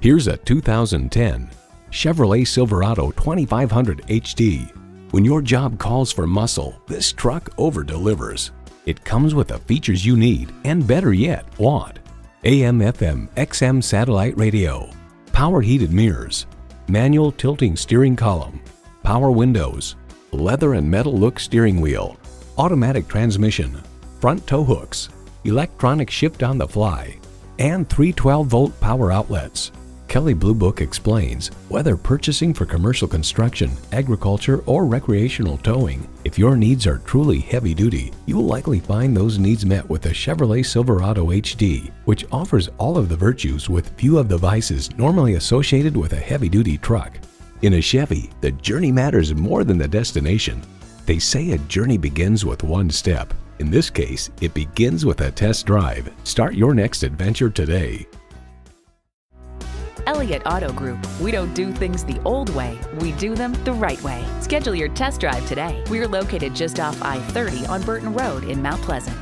Here's a 2010 Chevrolet Silverado 2500HD. When your job calls for muscle, this truck over-delivers. It comes with the features you need and, better yet, want. AM/FM XM satellite radio, power heated mirrors, manual tilting steering column, power windows, leather and metal look steering wheel, automatic transmission, front tow hooks, electronic shift on the fly, and 3 12-volt power outlets. Kelley Blue Book explains, whether purchasing for commercial construction, agriculture, or recreational towing, if your needs are truly heavy-duty, you will likely find those needs met with the Chevrolet Silverado HD, which offers all of the virtues with few of the vices normally associated with a heavy-duty truck. In a Chevy, the journey matters more than the destination. They say a journey begins with one step. In this case, it begins with a test drive. Start your next adventure today. Elliott Auto Group. We don't do things the old way, we do them the right way. Schedule your test drive today. We're located just off I-30 on Burton Road in Mount Pleasant.